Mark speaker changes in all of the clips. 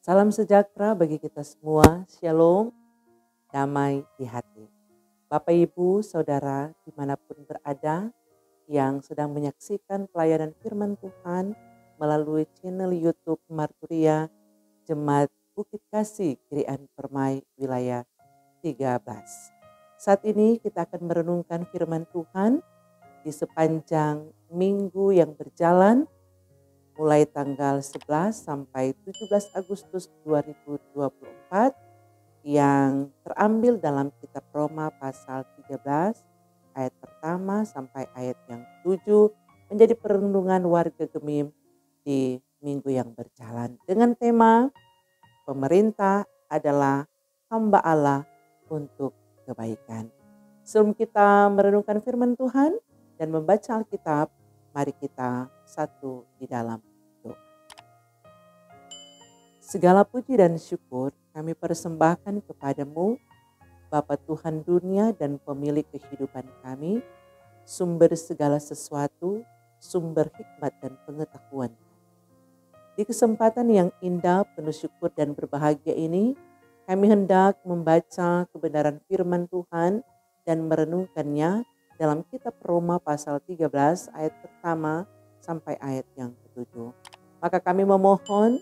Speaker 1: Salam sejahtera bagi kita semua, shalom, damai di hati. Bapak, Ibu, Saudara dimanapun berada yang sedang menyaksikan pelayanan firman Tuhan melalui channel YouTube Marturia Jemaat Bukit Kasih Kirian Permai wilayah 13. Saat ini kita akan merenungkan firman Tuhan di sepanjang minggu yang berjalan mulai tanggal 11 sampai 17 Agustus 2024 yang terambil dalam kitab Roma pasal 13 ayat pertama sampai ayat yang 7 menjadi perenungan warga Gemim di minggu yang berjalan dengan tema pemerintah adalah hamba Allah untuk kebaikan. Sebelum kita merenungkan firman Tuhan dan membaca Alkitab, mari kita satu di dalam doa. Segala puji dan syukur kami persembahkan kepadamu, Bapa Tuhan dunia dan pemilik kehidupan kami, sumber segala sesuatu, sumber hikmat dan pengetahuan. Di kesempatan yang indah, penuh syukur dan berbahagia ini, kami hendak membaca kebenaran firman Tuhan dan merenungkannya dalam kitab Roma pasal 13 ayat pertama sampai ayat yang ke-7. Maka kami memohon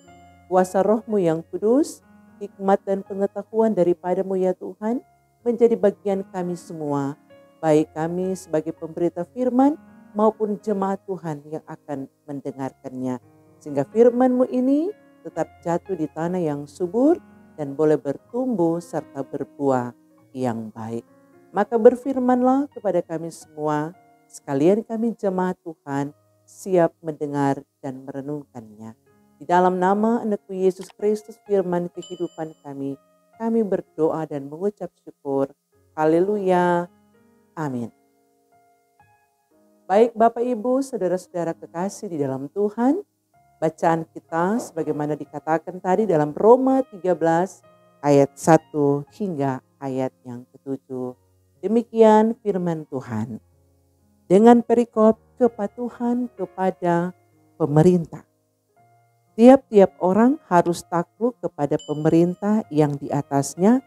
Speaker 1: kuasa Roh-Mu yang kudus, hikmat dan pengetahuan daripadamu ya Tuhan, menjadi bagian kami semua, baik kami sebagai pemberita firman maupun jemaat Tuhan yang akan mendengarkannya. Sehingga firman-Mu ini tetap jatuh di tanah yang subur dan boleh bertumbuh serta berbuah yang baik. Maka berfirmanlah kepada kami semua, sekalian kami jemaat Tuhan siap mendengar dan merenungkannya. Di dalam nama Anak-Mu Yesus Kristus firman kehidupan kami berdoa dan mengucap syukur. Haleluya. Amin. Baik Bapak Ibu, saudara-saudara kekasih di dalam Tuhan, bacaan kita sebagaimana dikatakan tadi dalam Roma 13 ayat 1 hingga ayat yang ke-7. Demikian firman Tuhan. Dengan perikop kepatuhan kepada pemerintah. Tiap-tiap orang harus takluk kepada pemerintah yang di atasnya,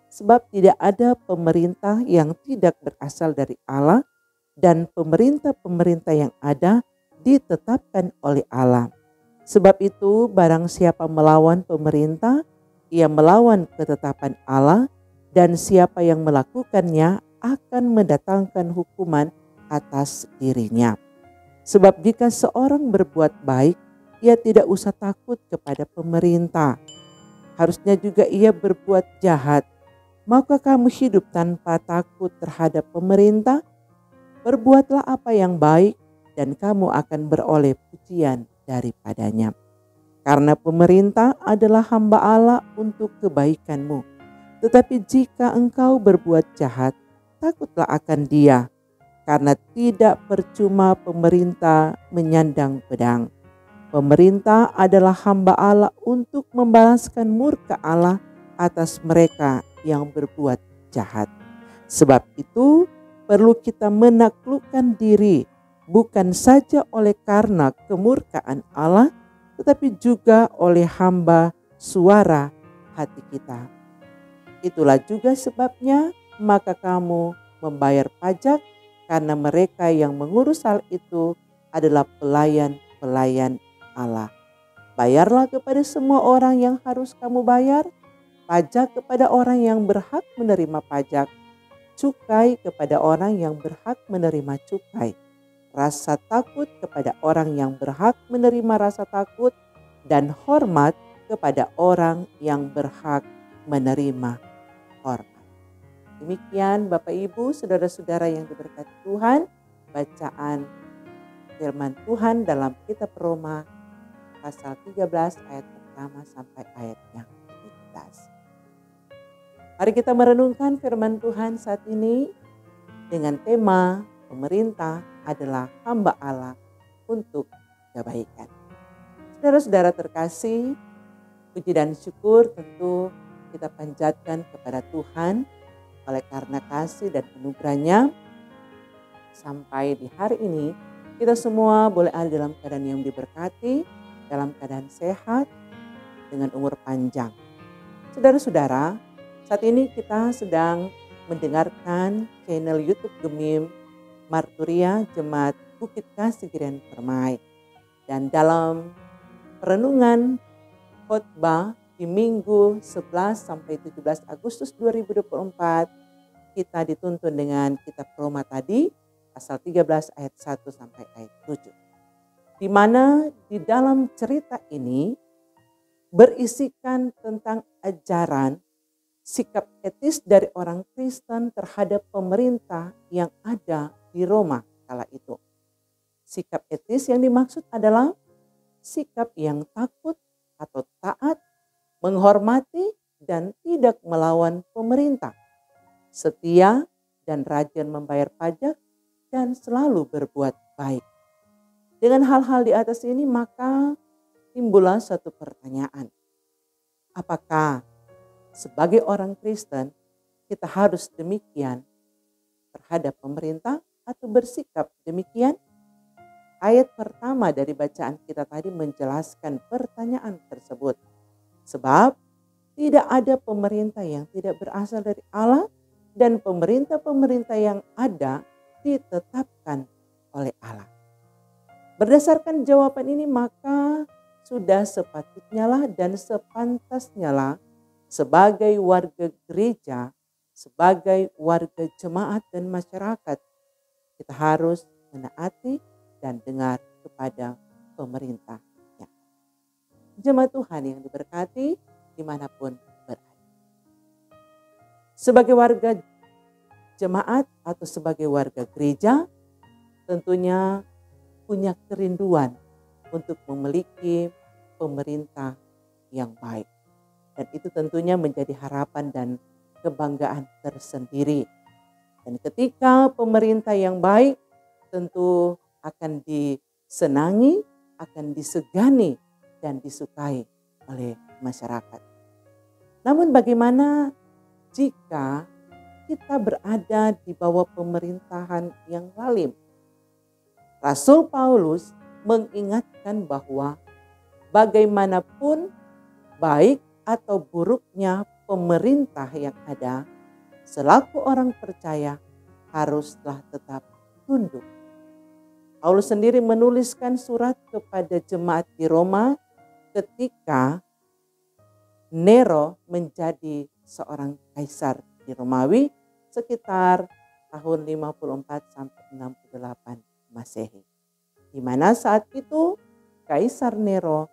Speaker 1: sebab tidak ada pemerintah yang tidak berasal dari Allah dan pemerintah-pemerintah yang ada ditetapkan oleh Allah. Sebab itu barang siapa melawan pemerintah, ia melawan ketetapan Allah, dan siapa yang melakukannya akan mendatangkan hukuman atas dirinya. Sebab jika seorang berbuat baik, ia tidak usah takut kepada pemerintah. Harusnya juga ia berbuat jahat. Maukah kamu hidup tanpa takut terhadap pemerintah? Berbuatlah apa yang baik dan kamu akan beroleh pujian daripadanya. Karena pemerintah adalah hamba Allah untuk kebaikanmu. Tetapi jika engkau berbuat jahat, takutlah akan dia. Karena tidak percuma pemerintah menyandang pedang. Pemerintah adalah hamba Allah untuk membalaskan murka Allah atas mereka yang berbuat jahat. Sebab itu perlu kita menaklukkan diri, bukan saja oleh karena kemurkaan Allah, tetapi juga oleh hamba suara hati kita. Itulah juga sebabnya maka kamu membayar pajak, karena mereka yang mengurus hal itu adalah pelayan-pelayan Allah. Bayarlah kepada semua orang yang harus kamu bayar, pajak kepada orang yang berhak menerima pajak, cukai kepada orang yang berhak menerima cukai, rasa takut kepada orang yang berhak menerima rasa takut, dan hormat kepada orang yang berhak menerima hormat. Demikian Bapak Ibu, saudara-saudara yang diberkati Tuhan, bacaan firman Tuhan dalam kitab Roma pasal 13 ayat pertama sampai ayat yang ke-17. Mari kita merenungkan firman Tuhan saat ini dengan tema pemerintah adalah hamba Allah untuk kebaikan. Saudara-saudara terkasih, puji dan syukur tentu kita panjatkan kepada Tuhan oleh karena kasih dan anugerahnya. Sampai di hari ini kita semua boleh ada dalam keadaan yang diberkati, dalam keadaan sehat, dengan umur panjang. Saudara-saudara, saat ini kita sedang mendengarkan channel YouTube Gemim Marturia Jemaat Bukit Kasih Girian Permai. Dan dalam renungan khotbah di Minggu 11 sampai 17 Agustus 2024, kita dituntun dengan kitab Roma tadi, pasal 13 ayat 1 sampai ayat 7. Di mana di dalam cerita ini berisikan tentang ajaran sikap etis dari orang Kristen terhadap pemerintah yang ada di Roma kala itu. Sikap etis yang dimaksud adalah sikap yang takut atau taat, menghormati dan tidak melawan pemerintah, setia dan rajin membayar pajak dan selalu berbuat baik. Dengan hal-hal di atas ini maka timbullah satu pertanyaan. Apakah sebagai orang Kristen kita harus demikian terhadap pemerintah atau bersikap demikian? Ayat pertama dari bacaan kita tadi menjelaskan pertanyaan tersebut. Sebab tidak ada pemerintah yang tidak berasal dari Allah dan pemerintah-pemerintah yang ada ditetapkan oleh Allah. Berdasarkan jawaban ini maka sudah sepatutnya lah dan sepantasnya lah sebagai warga gereja, sebagai warga jemaat dan masyarakat, kita harus menaati dan dengar kepada pemerintahnya. Jemaat Tuhan yang diberkati dimanapun berada. Sebagai warga jemaat atau sebagai warga gereja, tentunya punya kerinduan untuk memiliki pemerintah yang baik. Dan itu tentunya menjadi harapan dan kebanggaan tersendiri. Dan ketika pemerintah yang baik tentu akan disenangi, akan disegani dan disukai oleh masyarakat. Namun bagaimana jika kita berada di bawah pemerintahan yang zalim? Rasul Paulus mengingatkan bahwa bagaimanapun baik atau buruknya pemerintah yang ada, selaku orang percaya haruslah tetap tunduk. Paulus sendiri menuliskan surat kepada jemaat di Roma ketika Nero menjadi seorang kaisar di Romawi sekitar tahun 54 sampai 68 Masehi. Di mana saat itu Kaisar Nero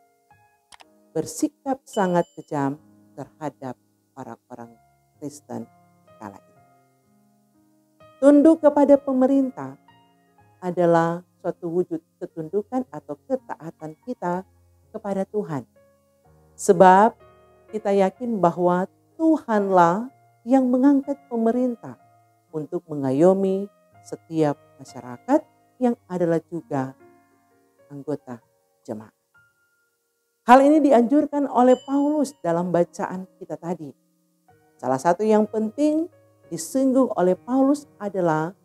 Speaker 1: bersikap sangat kejam terhadap orang-orang Kristen kala itu. Tunduk kepada pemerintah adalah suatu wujud ketundukan atau ketaatan kita kepada Tuhan. Sebab kita yakin bahwa Tuhanlah yang mengangkat pemerintah untuk mengayomi setiap masyarakat yang adalah juga anggota jemaat. Hal ini dianjurkan oleh Paulus dalam bacaan kita tadi. Salah satu yang penting disinggung oleh Paulus adalah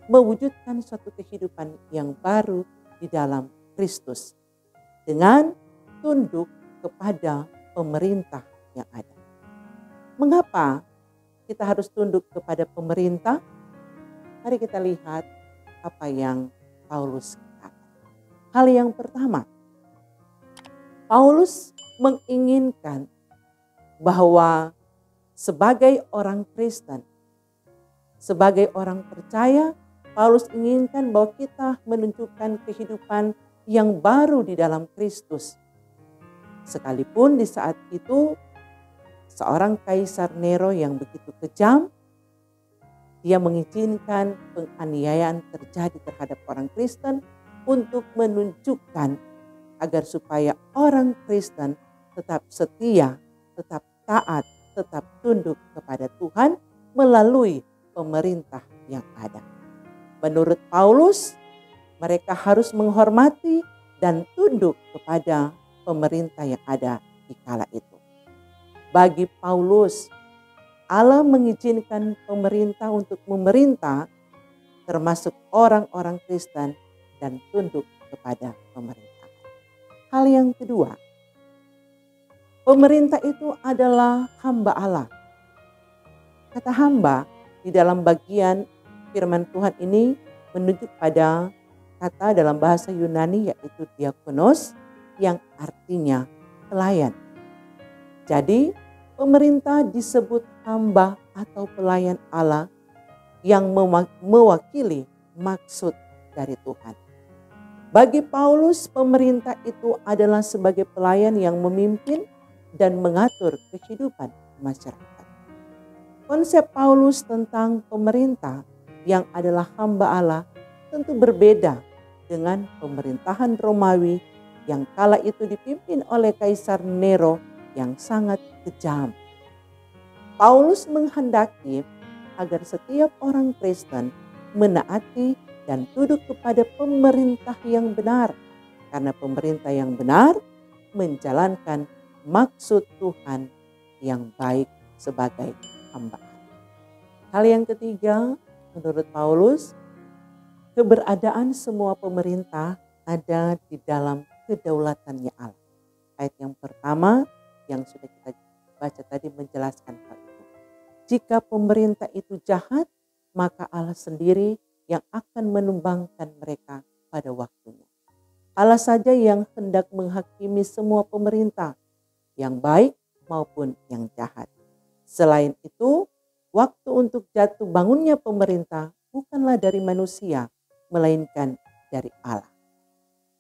Speaker 1: mewujudkan suatu kehidupan yang baru di dalam Kristus dengan tunduk kepada pemerintah yang ada. Mengapa kita harus tunduk kepada pemerintah? Mari kita lihat apa yang Paulus katakan. Hal yang pertama, Paulus menginginkan bahwa sebagai orang Kristen, sebagai orang percaya, Paulus inginkan bahwa kita menunjukkan kehidupan yang baru di dalam Kristus. Sekalipun di saat itu seorang Kaisar Nero yang begitu kejam, dia mengizinkan penganiayaan terjadi terhadap orang Kristen untuk menunjukkan agar supaya orang Kristen tetap setia, tetap taat, tetap tunduk kepada Tuhan melalui pemerintah yang ada. Menurut Paulus, mereka harus menghormati dan tunduk kepada pemerintah yang ada di kala itu. Bagi Paulus, Allah mengizinkan pemerintah untuk memerintah, termasuk orang-orang Kristen, dan tunduk kepada pemerintah. Hal yang kedua, Pemerintah itu adalah hamba Allah. Kata hamba di dalam bagian firman Tuhan ini menunjuk pada kata dalam bahasa Yunani yaitu diakonos yang artinya pelayan. Jadi pemerintah disebut hamba atau pelayan Allah yang mewakili maksud dari Tuhan. Bagi Paulus, pemerintah itu adalah sebagai pelayan yang memimpin dan mengatur kehidupan masyarakat. Konsep Paulus tentang pemerintah yang adalah hamba Allah tentu berbeda dengan pemerintahan Romawi yang kala itu dipimpin oleh Kaisar Nero yang sangat kejam. Paulus menghendaki agar setiap orang Kristen menaati dan tunduk kepada pemerintah yang benar, karena pemerintah yang benar menjalankan maksud Tuhan yang baik sebagai hamba. Hal yang ketiga, menurut Paulus, keberadaan semua pemerintah ada di dalam kedaulatannya Allah. Ayat yang pertama yang sudah kita baca tadi menjelaskan hal itu. Jika pemerintah itu jahat, maka Allah sendiri yang akan menumbangkan mereka pada waktunya. Allah saja yang hendak menghakimi semua pemerintah, yang baik maupun yang jahat. Selain itu, waktu untuk jatuh bangunnya pemerintah bukanlah dari manusia, melainkan dari Allah.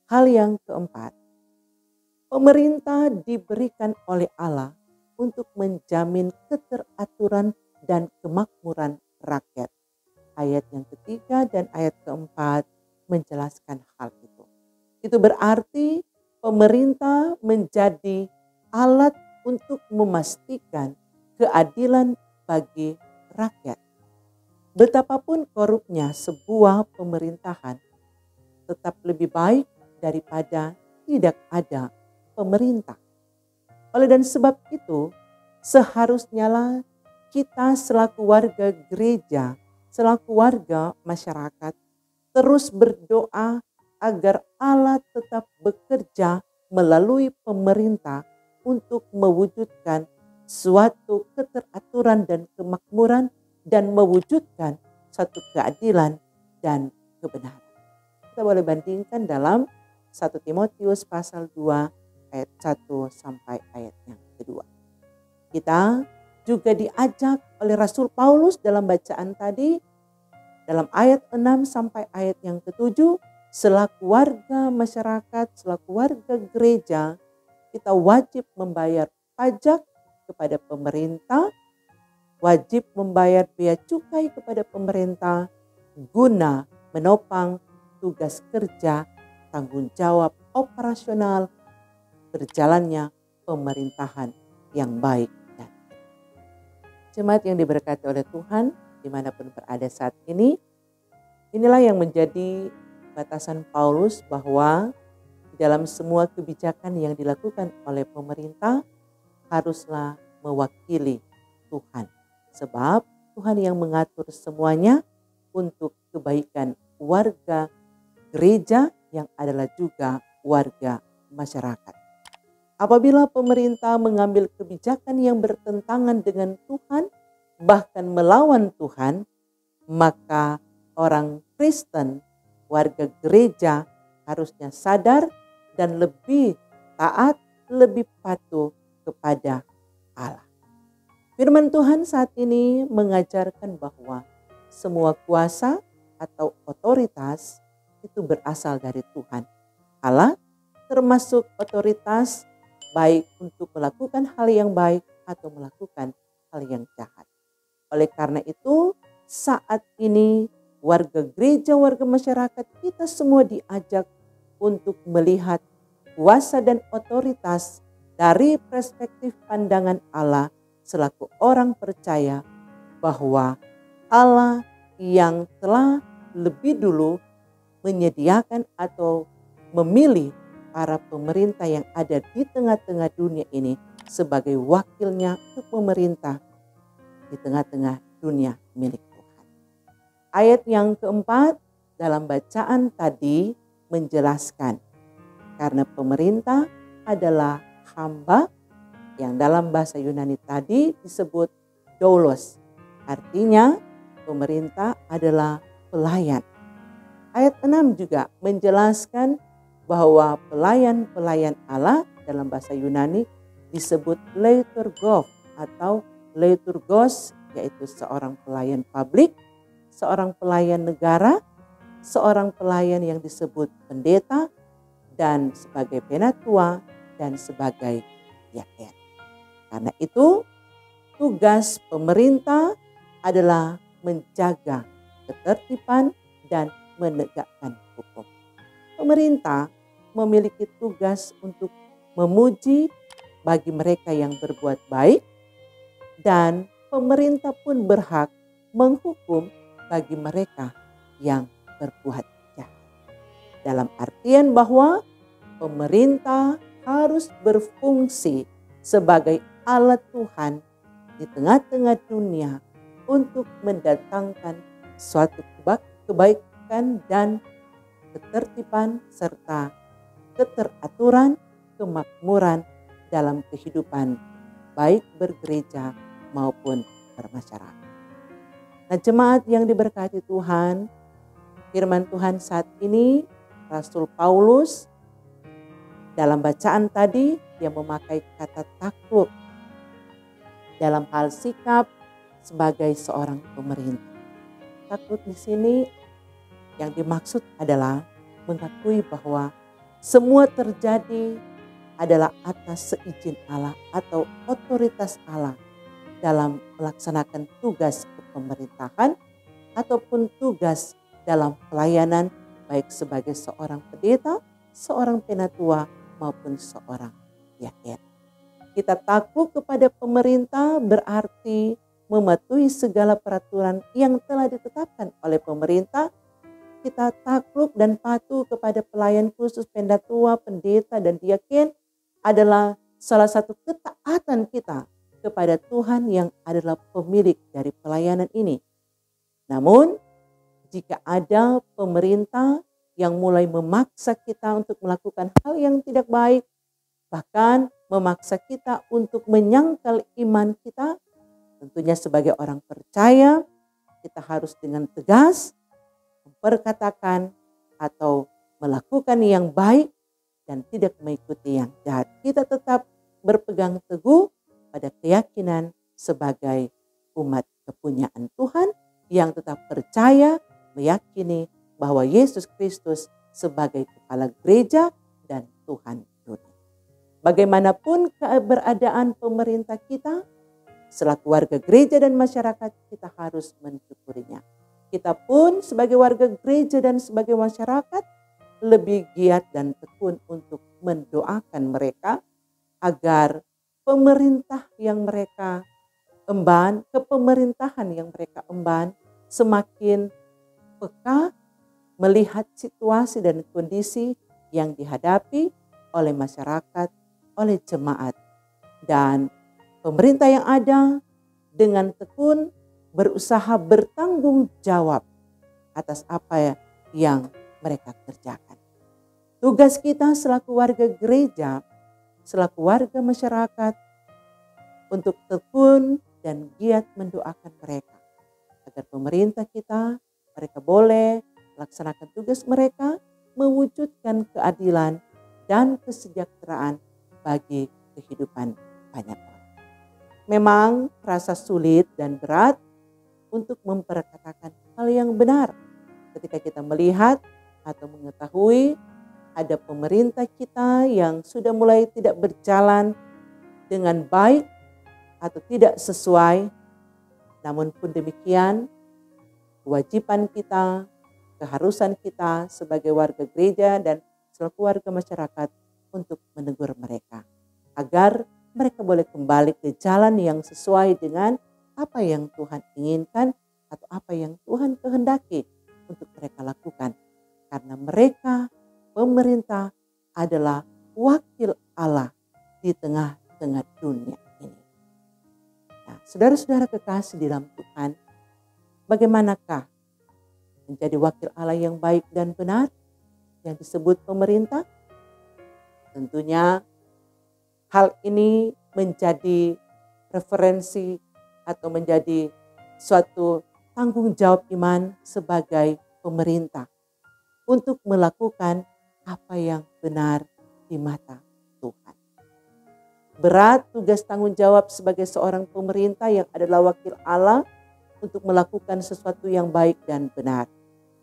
Speaker 1: Hal yang keempat, pemerintah diberikan oleh Allah untuk menjamin keteraturan dan kemakmuran rakyat. Ayat yang ketiga dan ayat keempat menjelaskan hal itu. Itu berarti pemerintah menjadi alat untuk memastikan keadilan bagi rakyat. Betapapun korupnya sebuah pemerintahan, tetap lebih baik daripada tidak ada pemerintah. Oleh dan sebab itu, seharusnya lah kita selaku warga gereja, selaku warga masyarakat, terus berdoa agar Allah tetap bekerja melalui pemerintah untuk mewujudkan suatu keteraturan dan kemakmuran dan mewujudkan satu keadilan dan kebenaran. Kita boleh bandingkan dalam 1 Timotius pasal 2 ayat 1 sampai ayat yang kedua. Kita juga diajak oleh Rasul Paulus dalam bacaan tadi, dalam ayat 6 sampai ayat yang ke-7, selaku warga masyarakat, selaku warga gereja, kita wajib membayar pajak kepada pemerintah, wajib membayar bea cukai kepada pemerintah, guna menopang tugas kerja, tanggung jawab operasional, berjalannya pemerintahan yang baik. Dan jemaat yang diberkati oleh Tuhan, dimanapun berada saat ini, inilah yang menjadi batasan Paulus bahwa di dalam semua kebijakan yang dilakukan oleh pemerintah haruslah mewakili Tuhan. Sebab Tuhan yang mengatur semuanya untuk kebaikan warga gereja yang adalah juga warga masyarakat. Apabila pemerintah mengambil kebijakan yang bertentangan dengan Tuhan, bahkan melawan Tuhan, maka orang Kristen, warga gereja harusnya sadar dan lebih taat, lebih patuh kepada Allah. Firman Tuhan saat ini mengajarkan bahwa semua kuasa atau otoritas itu berasal dari Tuhan. Allah termasuk otoritas baik untuk melakukan hal yang baik atau melakukan hal yang jahat. Oleh karena itu, saat ini warga gereja, warga masyarakat, kita semua diajak untuk melihat kuasa dan otoritas dari perspektif pandangan Allah selaku orang percaya bahwa Allah yang telah lebih dulu menyediakan atau memilih para pemerintah yang ada di tengah-tengah dunia ini sebagai wakilnya untuk memerintah di tengah-tengah dunia milik Tuhan. Ayat yang keempat dalam bacaan tadi menjelaskan karena pemerintah adalah hamba yang dalam bahasa Yunani tadi disebut doulos. Artinya pemerintah adalah pelayan. Ayat 6 juga menjelaskan bahwa pelayan-pelayan Allah dalam bahasa Yunani disebut leiturgos atau leiturgos, yaitu seorang pelayan publik, seorang pelayan negara, seorang pelayan yang disebut pendeta, dan sebagai penatua, dan sebagai diaken. Karena itu tugas pemerintah adalah menjaga ketertiban dan menegakkan hukum. Pemerintah memiliki tugas untuk memuji bagi mereka yang berbuat baik, dan pemerintah pun berhak menghukum bagi mereka yang berbuat jahat. Dalam artian bahwa pemerintah harus berfungsi sebagai alat Tuhan di tengah-tengah dunia untuk mendatangkan suatu kebaikan dan ketertiban serta keteraturan, kemakmuran dalam kehidupan baik bergereja maupun bermasyarakat. Nah, jemaat yang diberkati Tuhan, firman Tuhan saat ini Rasul Paulus dalam bacaan tadi dia memakai kata takluk dalam hal sikap sebagai seorang pemerintah. Takluk di sini yang dimaksud adalah mengakui bahwa semua terjadi adalah atas seizin Allah atau otoritas Allah dalam melaksanakan tugas kepemerintahan ataupun tugas dalam pelayanan baik sebagai seorang pendeta, seorang penatua maupun seorang diaken. Kita takluk kepada pemerintah berarti mematuhi segala peraturan yang telah ditetapkan oleh pemerintah. Kita takluk dan patuh kepada pelayan khusus penatua, pendeta, dan diaken adalah salah satu ketaatan kita kepada Tuhan yang adalah pemilik dari pelayanan ini. Namun, jika ada pemerintah yang mulai memaksa kita untuk melakukan hal yang tidak baik, bahkan memaksa kita untuk menyangkal iman kita, tentunya sebagai orang percaya, kita harus dengan tegas memperkatakan atau melakukan yang baik dan tidak mengikuti yang jahat. Kita tetap berpegang teguh pada keyakinan sebagai umat kepunyaan Tuhan yang tetap percaya, meyakini bahwa Yesus Kristus sebagai kepala gereja dan Tuhan dunia. Bagaimanapun keberadaan pemerintah kita, selaku warga gereja dan masyarakat, kita harus mensyukurinya. Kita pun sebagai warga gereja dan sebagai masyarakat lebih giat dan tekun untuk mendoakan mereka agar pemerintah yang mereka emban, kepemerintahan yang mereka emban semakin peka melihat situasi dan kondisi yang dihadapi oleh masyarakat, oleh jemaat, dan pemerintah yang ada dengan tekun berusaha bertanggung jawab atas apa yang mereka kerjakan. Tugas kita selaku warga gereja, selaku warga masyarakat, untuk tekun dan giat mendoakan mereka agar pemerintah kita, mereka boleh melaksanakan tugas mereka, mewujudkan keadilan dan kesejahteraan bagi kehidupan banyak orang. Memang terasa sulit dan berat untuk memperkatakan hal yang benar ketika kita melihat atau mengetahui ada pemerintah kita yang sudah mulai tidak berjalan dengan baik atau tidak sesuai. Namun pun demikian, kewajiban kita, keharusan kita sebagai warga gereja dan selaku warga masyarakat untuk menegur mereka agar mereka boleh kembali ke jalan yang sesuai dengan apa yang Tuhan inginkan atau apa yang Tuhan kehendaki untuk mereka lakukan. Karena mereka, pemerintah, adalah wakil Allah di tengah-tengah dunia ini. Nah, saudara-saudara kekasih di dalam Tuhan, bagaimanakah menjadi wakil Allah yang baik dan benar yang disebut pemerintah? Tentunya hal ini menjadi referensi atau menjadi suatu tanggung jawab iman sebagai pemerintah untuk melakukan apa yang benar di mata Tuhan. Berat tugas tanggung jawab sebagai seorang pemerintah yang adalah wakil Allah untuk melakukan sesuatu yang baik dan benar.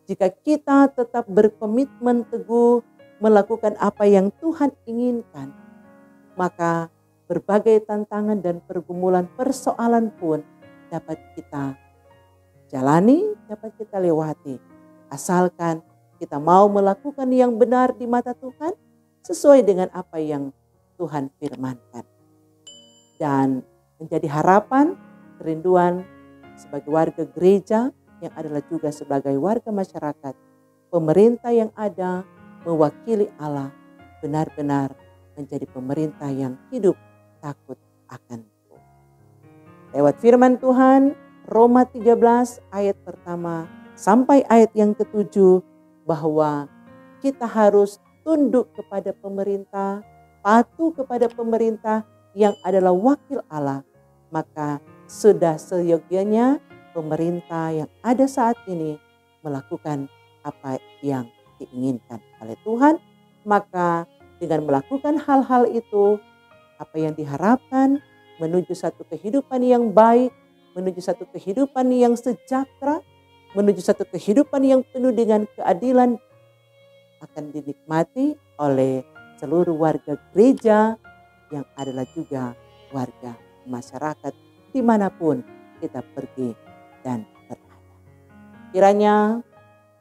Speaker 1: Jika kita tetap berkomitmen teguh melakukan apa yang Tuhan inginkan, maka berbagai tantangan dan pergumulan persoalan pun dapat kita jalani, dapat kita lewati. Asalkan kita mau melakukan yang benar di mata Tuhan sesuai dengan apa yang Tuhan firmankan. Dan menjadi harapan, kerinduan sebagai warga gereja yang adalah juga sebagai warga masyarakat, pemerintah yang ada mewakili Allah benar-benar menjadi pemerintah yang hidup takut akan Tuhan. Lewat firman Tuhan, Roma 13 ayat pertama sampai ayat yang ke-7, bahwa kita harus tunduk kepada pemerintah, patuh kepada pemerintah yang adalah wakil Allah. Maka sudah seyogyanya pemerintah yang ada saat ini melakukan apa yang diinginkan oleh Tuhan. Maka dengan melakukan hal-hal itu, apa yang diharapkan menuju satu kehidupan yang baik, menuju satu kehidupan yang sejahtera, menuju satu kehidupan yang penuh dengan keadilan akan dinikmati oleh seluruh warga gereja yang adalah juga warga masyarakat dimanapun kita pergi dan berada. Kiranya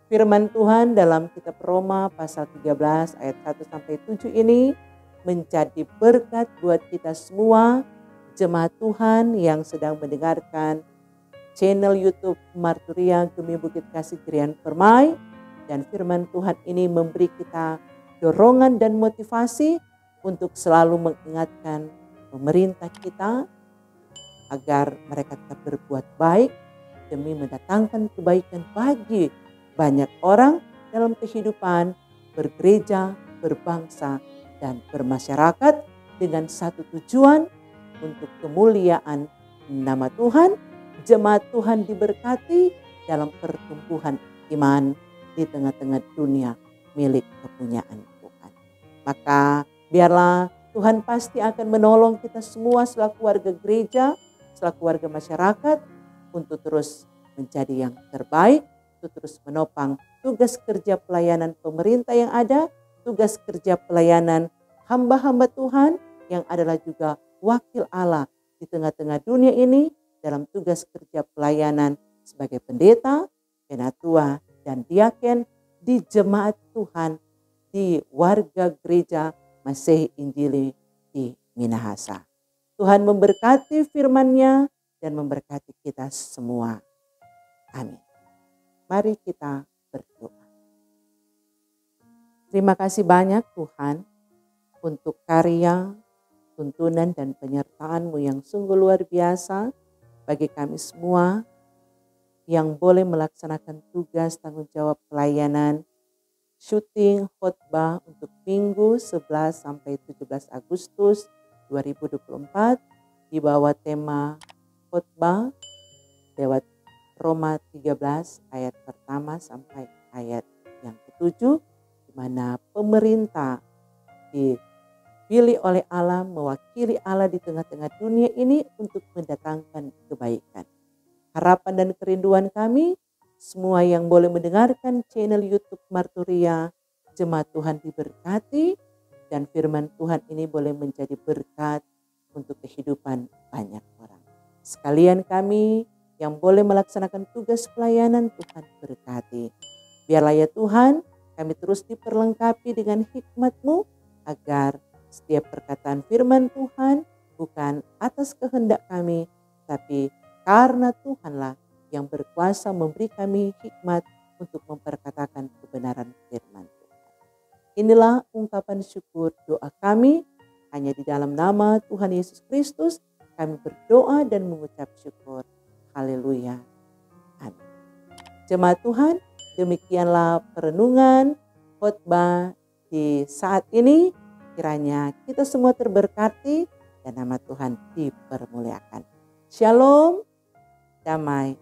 Speaker 1: firman Tuhan dalam kitab Roma pasal 13 ayat 1-7 ini menjadi berkat buat kita semua, jemaat Tuhan yang sedang mendengarkan channel YouTube Marturia Gemi Bukit Kasih Krian Permai. Dan firman Tuhan ini memberi kita dorongan dan motivasi untuk selalu mengingatkan pemerintah kita agar mereka tetap berbuat baik demi mendatangkan kebaikan bagi banyak orang dalam kehidupan bergereja, berbangsa, dan bermasyarakat dengan satu tujuan untuk kemuliaan nama Tuhan. Jemaat Tuhan diberkati dalam pertumbuhan iman di tengah-tengah dunia milik kepunyaan Tuhan. Maka biarlah Tuhan pasti akan menolong kita semua selaku warga gereja, selaku warga masyarakat untuk terus menjadi yang terbaik, untuk terus menopang tugas kerja pelayanan pemerintah yang ada, tugas kerja pelayanan hamba-hamba Tuhan yang adalah juga wakil Allah di tengah-tengah dunia ini dalam tugas kerja pelayanan sebagai pendeta, penatua, dan diaken di jemaat Tuhan di warga gereja Masehi Injili di Minahasa. Tuhan memberkati firman-Nya dan memberkati kita semua. Amin. Mari kita berdoa. Terima kasih banyak Tuhan untuk karya, tuntunan dan penyertaan-Mu yang sungguh luar biasa bagi kami semua yang boleh melaksanakan tugas tanggung jawab pelayanan syuting khotbah untuk Minggu 11 sampai 17 Agustus 2024 di bawah tema khotbah lewat Roma 13 ayat pertama sampai ayat yang ke-7, di mana pemerintah dipilih oleh Allah, mewakili Allah di tengah-tengah dunia ini untuk mendatangkan kebaikan. Harapan dan kerinduan kami, semua yang boleh mendengarkan channel YouTube Marturia, jemaat Tuhan diberkati, dan firman Tuhan ini boleh menjadi berkat untuk kehidupan banyak orang. Sekalian kami yang boleh melaksanakan tugas pelayanan, Tuhan berkati. Biarlah ya Tuhan, kami terus diperlengkapi dengan hikmat-Mu agar setiap perkataan firman Tuhan bukan atas kehendak kami, tapi karena Tuhanlah yang berkuasa memberi kami hikmat untuk memperkatakan kebenaran firman Tuhan. Inilah ungkapan syukur doa kami, hanya di dalam nama Tuhan Yesus Kristus kami berdoa dan mengucap syukur. Haleluya. Amin. Jemaat Tuhan, demikianlah perenungan khotbah di saat ini. Kiranya kita semua terberkati dan nama Tuhan dipermuliakan. Shalom, damai